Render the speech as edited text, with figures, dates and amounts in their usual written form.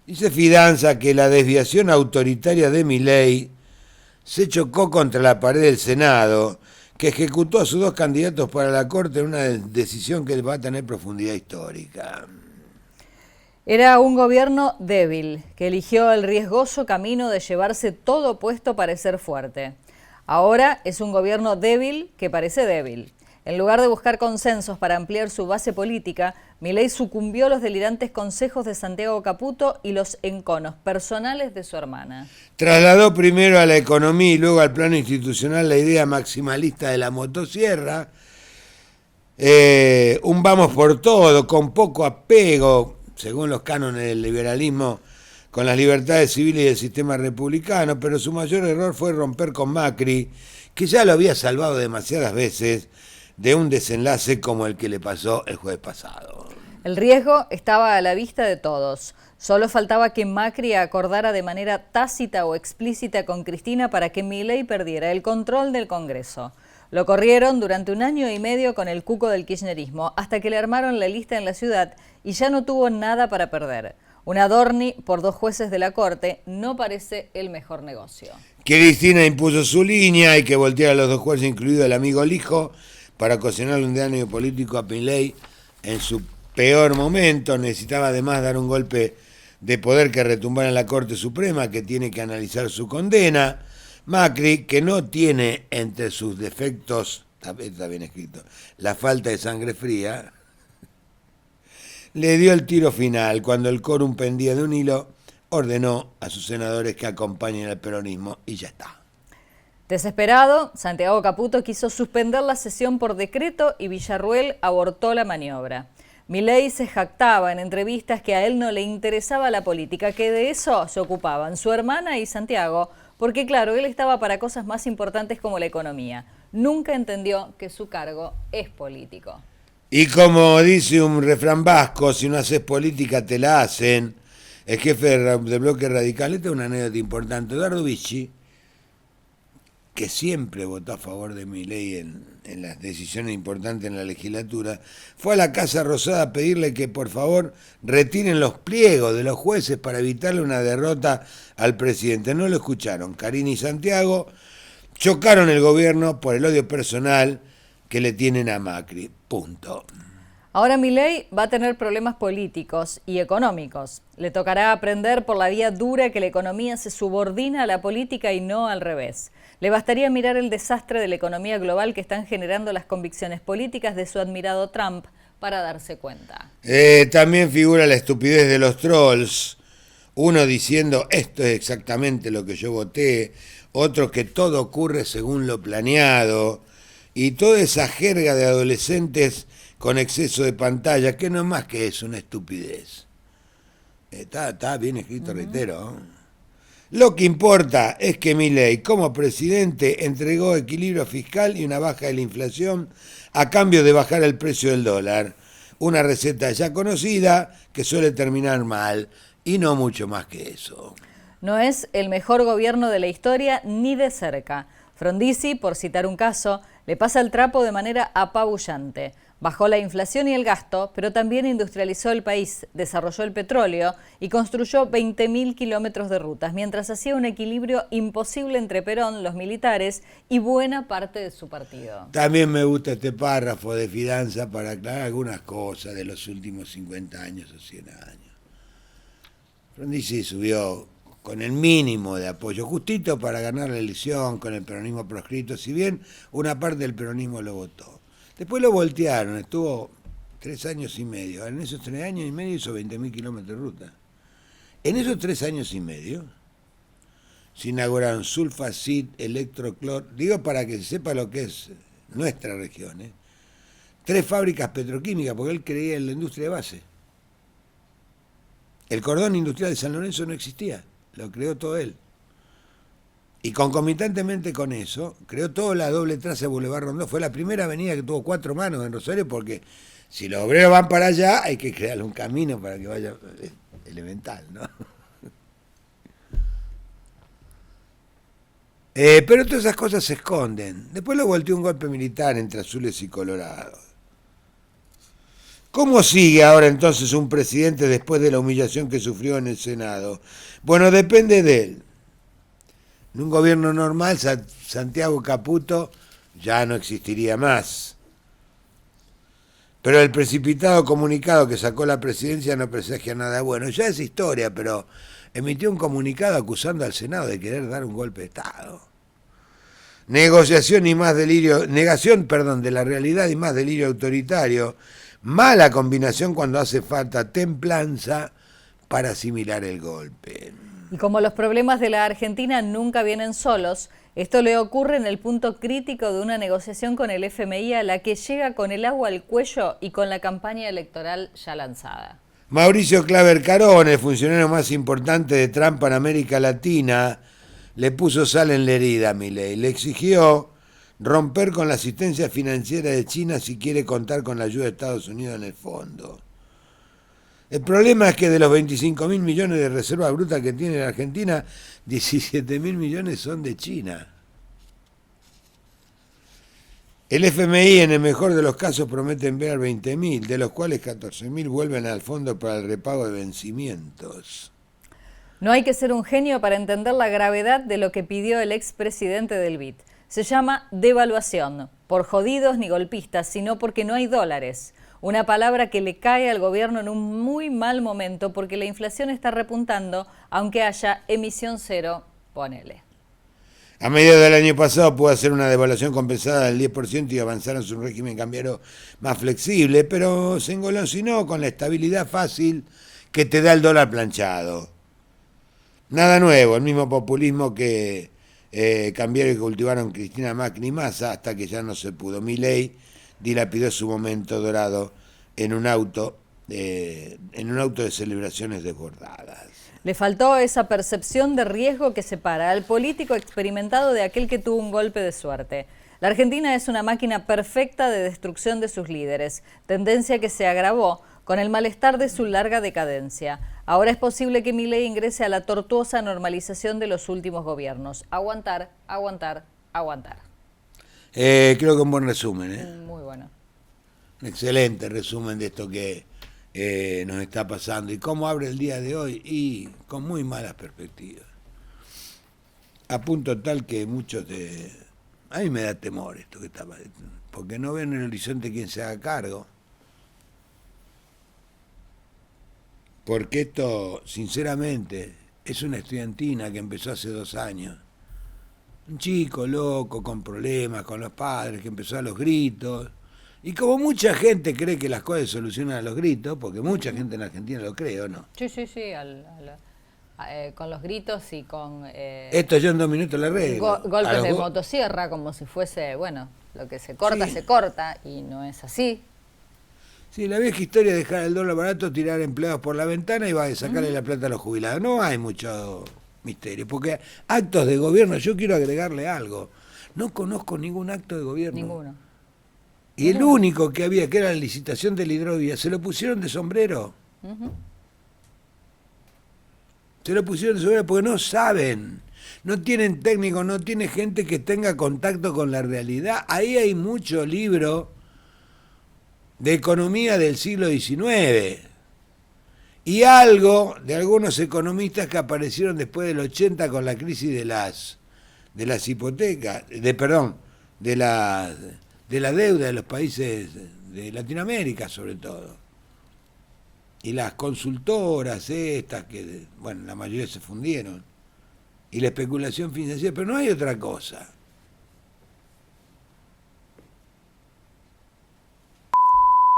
Dice Fidanza que la desviación autoritaria de Milei se chocó contra la pared del Senado, que ejecutó a sus dos candidatos para la Corte en una decisión que va a tener profundidad histórica. Era un gobierno débil, que eligió el riesgoso camino de llevarse todo puesto parecer fuerte. Ahora es un gobierno débil que parece débil. En lugar de buscar consensos para ampliar su base política, Milei sucumbió a los delirantes consejos de Santiago Caputo y los enconos personales de su hermana. Trasladó primero a la economía y luego al plano institucional la idea maximalista de la motosierra, un vamos por todo, con poco apego, según los cánones del liberalismo, con las libertades civiles y el sistema republicano, pero su mayor error fue romper con Macri, que ya lo había salvado demasiadas veces de un desenlace como el que le pasó el jueves pasado. El riesgo estaba a la vista de todos. Solo faltaba que Macri acordara de manera tácita o explícita con Cristina para que Milei perdiera el control del Congreso. Lo corrieron durante 1 año y medio con el cuco del kirchnerismo, hasta que le armaron la lista en la ciudad y ya no tuvo nada para perder. Un Adorni por 2 jueces de la Corte no parece el mejor negocio. Cristina impuso su línea, hay que voltear a los 2 jueces, incluido el amigo Lijo, para ocasionarle un daño político a Milei en su peor momento. Necesitaba además dar un golpe de poder que retumbara en la Corte Suprema, que tiene que analizar su condena. Macri, que no tiene entre sus defectos, está bien escrito, la falta de sangre fría, le dio el tiro final. Cuando el quórum pendía de un hilo, ordenó a sus senadores que acompañen al peronismo y ya está. Desesperado, Santiago Caputo quiso suspender la sesión por decreto y Villarruel abortó la maniobra. Milei se jactaba en entrevistas que a él no le interesaba la política, que de eso se ocupaban su hermana y Santiago, porque claro, él estaba para cosas más importantes como la economía. Nunca entendió que su cargo es político. Y como dice un refrán vasco, si no haces política te la hacen. El jefe del bloque radical, esta es una anécdota importante, Eduardo Vichy, que siempre votó a favor de Milei en las decisiones importantes en la legislatura, fue a la Casa Rosada a pedirle que por favor retiren los pliegos de los jueces para evitarle una derrota al presidente. No lo escucharon. Karina y Santiago chocaron el gobierno por el odio personal que le tienen a Macri. Punto. Ahora Milei va a tener problemas políticos y económicos. Le tocará aprender por la vía dura que la economía se subordina a la política y no al revés. Le bastaría mirar el desastre de la economía global que están generando las convicciones políticas de su admirado Trump para darse cuenta. También figura la estupidez de los trolls. Uno diciendo, esto es exactamente lo que yo voté. Otro que todo ocurre según lo planeado. Y toda esa jerga de adolescentes con exceso de pantalla, que no es más que eso, una estupidez. Está bien escrito, reitero. Lo que importa es que Milei, como presidente, entregó equilibrio fiscal y una baja de la inflación a cambio de bajar el precio del dólar. Una receta ya conocida que suele terminar mal, y no mucho más que eso. No es el mejor gobierno de la historia ni de cerca. Frondizi, por citar un caso, le pasa el trapo de manera apabullante. Bajó la inflación y el gasto, pero también industrializó el país, desarrolló el petróleo y construyó 20.000 kilómetros de rutas, mientras hacía un equilibrio imposible entre Perón, los militares y buena parte de su partido. También me gusta este párrafo de Fidanza para aclarar algunas cosas de los últimos 50 años o 100 años. Frondizi subió con el mínimo de apoyo, justito para ganar la elección, con el peronismo proscrito, si bien una parte del peronismo lo votó. Después lo voltearon, estuvo 3 años y medio. En esos 3 años y medio hizo 20.000 kilómetros de ruta. En esos 3 años y medio se inauguraron Sulfacid, Electroclor, digo para que se sepa lo que es nuestra región, 3 fábricas petroquímicas, porque él creía en la industria de base. El cordón industrial de San Lorenzo no existía, lo creó todo él. Y concomitantemente con eso, creó toda la doble traza de Boulevard Rondó. Fue la primera avenida que tuvo 4 manos en Rosario, porque si los obreros van para allá, hay que crearle un camino para que vaya, elemental, ¿no? Pero todas esas cosas se esconden. Después lo volteó un golpe militar entre azules y colorados. ¿Cómo sigue ahora entonces un presidente después de la humillación que sufrió en el Senado? Bueno, depende de él. En un gobierno normal, Santiago Caputo ya no existiría más. Pero el precipitado comunicado que sacó la presidencia no presagia nada bueno. Ya es historia, pero emitió un comunicado acusando al Senado de querer dar un golpe de Estado. Negociación y más delirio, negación, perdón, de la realidad y más delirio autoritario. Mala combinación cuando hace falta templanza para asimilar el golpe. Y como los problemas de la Argentina nunca vienen solos, esto le ocurre en el punto crítico de una negociación con el FMI a la que llega con el agua al cuello y con la campaña electoral ya lanzada. Mauricio Claver Carón, el funcionario más importante de Trump para América Latina, le puso sal en la herida a Milei. Le exigió romper con la asistencia financiera de China si quiere contar con la ayuda de Estados Unidos en el fondo. El problema es que de los 25.000 millones de reservas brutas que tiene la Argentina, 17.000 millones son de China. El FMI en el mejor de los casos promete enviar 20.000, de los cuales 14.000 vuelven al fondo para el repago de vencimientos. No hay que ser un genio para entender la gravedad de lo que pidió el expresidente del BID. Se llama devaluación, por jodidos ni golpistas, sino porque no hay dólares. Una palabra que le cae al gobierno en un muy mal momento porque la inflación está repuntando, aunque haya emisión cero, ponele. A mediados del año pasado pudo hacer una devaluación compensada del 10% y avanzar en su régimen cambiario más flexible, pero se engolosinó con la estabilidad fácil que te da el dólar planchado. Nada nuevo, el mismo populismo que cambiaron y cultivaron Cristina Macri y Massa hasta que ya no se pudo. Milei dilapidó su momento dorado en un auto de celebraciones desbordadas. Le faltó esa percepción de riesgo que separa al político experimentado de aquel que tuvo un golpe de suerte. La Argentina es una máquina perfecta de destrucción de sus líderes, tendencia que se agravó con el malestar de su larga decadencia. Ahora es posible que Milei ingrese a la tortuosa normalización de los últimos gobiernos. Aguantar, aguantar, aguantar. Creo que un buen resumen. Muy bueno. Un excelente resumen de esto que nos está pasando. ¿Y cómo abre el día de hoy? Y con muy malas perspectivas. A punto tal que muchos de... A mí me da temor esto que está pasando, porque no ven en el horizonte quién se haga cargo. Porque esto, sinceramente, es una estudiantina que empezó hace 2 años. Un chico loco, con problemas, con los padres, que empezó a los gritos. Y como mucha gente cree que las cosas se solucionan a los gritos, porque mucha gente en Argentina lo cree, ¿o no? Sí, con los gritos y con... Esto yo en 2 minutos le arreglo. Golpes de motosierra, como si fuese, bueno, lo que se corta, sí, se corta, y no es así. Sí, la vieja historia de dejar el dólar barato, tirar empleados por la ventana y va a sacarle la plata a los jubilados. No hay mucho misterio, porque actos de gobierno, yo quiero agregarle algo. No conozco ningún acto de gobierno. Ninguno. Y el único que había, que era la licitación de la hidrovía, se lo pusieron de sombrero. Se lo pusieron de sombrero porque no saben. No tienen técnicos, no tiene gente que tenga contacto con la realidad. Ahí hay mucho libro de economía del siglo XIX. Y algo de algunos economistas que aparecieron después del 80 con la crisis de las hipotecas, de la deuda de los países de Latinoamérica sobre todo. Y las consultoras estas, que bueno, la mayoría se fundieron. Y la especulación financiera, pero no hay otra cosa.